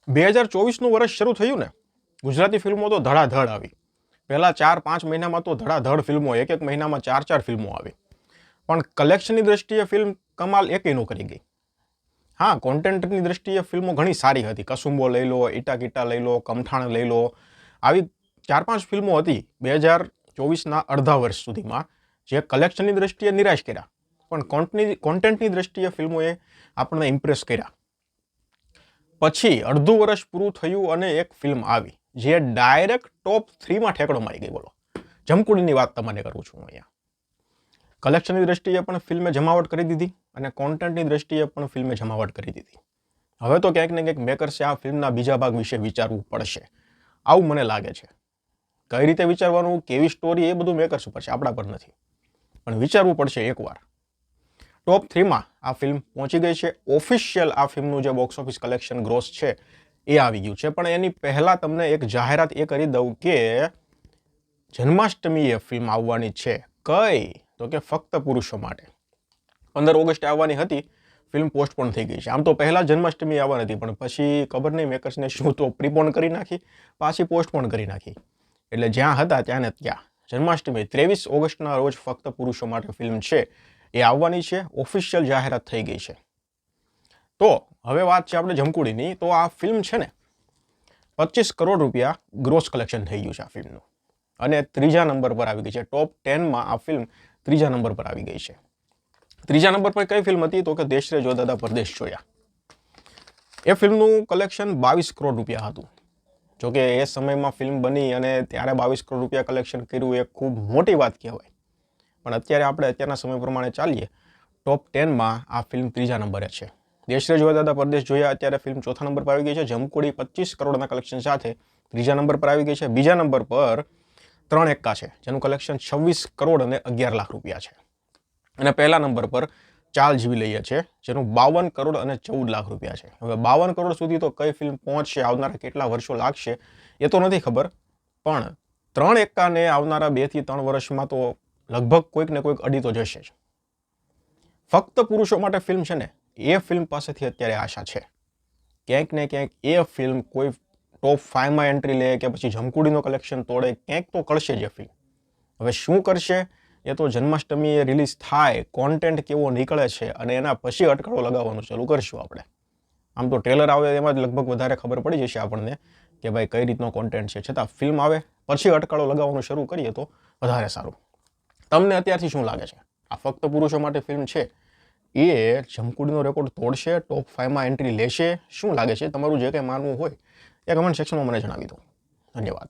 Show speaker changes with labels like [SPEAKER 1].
[SPEAKER 1] 2024નું વર્ષ શરૂ થયું ને, ગુજરાતી ફિલ્મો તો ધડાધડ આવી. પહેલા 4-5 મહિનામાં તો ધડાધડ ફિલ્મો, એક મહિનામાં 4 ફિલ્મો આવી. પણ કલેક્શનની દ્રષ્ટિએ ફિલ્મ કમાલ એકેય ન કરી ગઈ. હા, કોન્ટેન્ટની દ્રષ્ટિએ ફિલ્મો ઘણી સારી હતી. કસુંબો લઈ લો, ઈટા કીટા લઈ લો, કમઠાણ લઈ લો, આવી 4-5 ફિલ્મો હતી 2024ના અડધા વર્ષ સુધીમાં, જે કલેક્શનની દ્રષ્ટિએ નિરાશ કર્યા. પણ કોન્ટેન્ટની દ્રષ્ટિએ ફિલ્મોએ આપણને ઇમ્પ્રેસ કર્યા. પછી અડધું વર્ષ પૂરું થયું અને એક ફિલ્મ આવી જે ડાયરેક્ટ ટોપ 3માં ઠેકડો મારી ગઈ. બોલો, જમકુડીની વાત તમને કરું છું અહીંયા. કલેક્શનની દ્રષ્ટિએ પણ ફિલ્મે જમાવટ કરી દીધી અને કોન્ટેન્ટની દ્રષ્ટિએ પણ ફિલ્મે જમાવટ કરી દીધી. હવે તો ક્યાંક ને ક્યાંક મેકર્સે આ ફિલ્મના બીજા ભાગ વિશે વિચારવું પડશે, આવું મને લાગે છે. કઈ રીતે વિચારવાનું, કેવી સ્ટોરી, એ બધું મેકર્સ ઉપર છે, આપણા પર નથી. પણ વિચારવું પડશે એકવાર. ટોપ 3માં આ ફિલ્મ પહોંચી ગઈ છે. ઓફિશિયલ આ ફિલ્મનું જે બોક્સ ઓફિસ કલેક્શન ગ્રોસ છે એ આવી ગયું છે. પણ એની પહેલાં તમને એક જાહેરાત એ કરી દઉં કે જન્માષ્ટમીએ ફિલ્મ આવવાની છે. કઈ તો કે ફક્ત પુરુષો માટે. 15 ઓગસ્ટે આવવાની હતી, ફિલ્મ પોસ્ટપોન થઈ ગઈ છે. આમ તો પહેલાં જન્માષ્ટમી આવવાની હતી, પણ પછી ખબર નહીં મેકર્સને શું તો પ્રીપોન કરી નાખી, પાછી પોસ્ટપોન કરી નાખી. એટલે જ્યાં હતા ત્યાં ને ત્યાં જન્માષ્ટમી 23 ઓગસ્ટના રોજ ફક્ત પુરુષો માટે ફિલ્મ છે એ આવવાની છે. ઓફિશિયલ જાહેરાત થઈ ગઈ છે. તો હવે વાત છે આપણે જમકુડીની. તો આ ફિલ્મ છે ને 25 કરોડ રૂપિયા ગ્રોસ કલેક્શન થઈ ગયું છે આ ફિલ્મનું, અને 3જા નંબર પર આવી ગઈ છે. ટોપ 10માં આ ફિલ્મ 3જા નંબર પર આવી ગઈ છે. 3જા નંબર પર કઈ ફિલ્મ હતી તો કે દેશ રે જો દાદા પરદેશ જોયા. એ ફિલ્મનું કલેક્શન 22 કરોડ રૂપિયા હતું. જોકે એ સમયમાં ફિલ્મ બની અને ત્યારે 22 કરોડ રૂપિયા કલેક્શન કર્યું એ ખૂબ મોટી વાત કહેવાય. પણ અત્યારે આપણે અત્યારના સમય પ્રમાણે ચાલીએ, ટોપ 10માં આ ફિલ્મ 3જા નંબરે છે. દેશ રે જોયા દાદા પરદેશ જોયા અત્યારે ફિલ્મ 4થા નંબર પર આવી ગઈ છે. જમકુડી 25 કરોડના કલેક્શન સાથે 3જા નંબર પર આવી ગઈ છે. બીજા નંબર પર 3 એક્કા છે, જેનું કલેક્શન 26 કરોડ અને 11 લાખ રૂપિયા છે. અને પહેલા નંબર પર ચાલ જીવી લઈએ છે, જેનું 52 કરોડ અને 14 લાખ રૂપિયા છે. હવે 52 કરોડ સુધી તો કઈ ફિલ્મ પહોંચશે, આવનારા કેટલા વર્ષો લાગશે એ તો નથી ખબર, પણ 3 એક્કાને આવનારા 2 થી 3 વર્ષમાં તો લગભગ કોઈક ને કોઈક અડી તો જશે જ. ફક્ત પુરુષો માટે ફિલ્મ છે ને, એ ફિલ્મ પાસેથી અત્યારે આશા છે. ક્યાંક ને ક્યાંક એ ફિલ્મ કોઈ ટોપ 5માં એન્ટ્રી લે કે પછી જમકુડીનો કલેક્શન તોડે, ક્યાંક તો કરશે જ એ ફિલ્મ. હવે શું કરશે એ તો જન્માષ્ટમીએ રિલીઝ થાય, કોન્ટેન્ટ કેવો નીકળે છે અને એના પછી અટકળો લગાવવાનું ચાલુ કરશું આપણે. આમ તો ટ્રેલર આવે એમાં જ લગભગ વધારે ખબર પડી જશે આપણને કે ભાઈ કઈ રીતનો કોન્ટેન્ટ છે. છતાં ફિલ્મ આવે પછી અટકળો લગાવવાનું શરૂ કરીએ તો વધારે સારું. તમને અત્યારથી શું લાગે છે, આ ફક્ત પુરુષો માટે ફિલ્મ છે એ જમકુડીનો રેકોર્ડ તોડશે, ટોપ 5માં એન્ટ્રી લેશે? શું લાગે છે? તમારું જે કંઈ માનવું હોય એ કમેન્ટ સેક્શનમાં મને જણાવી દો. ધન્યવાદ.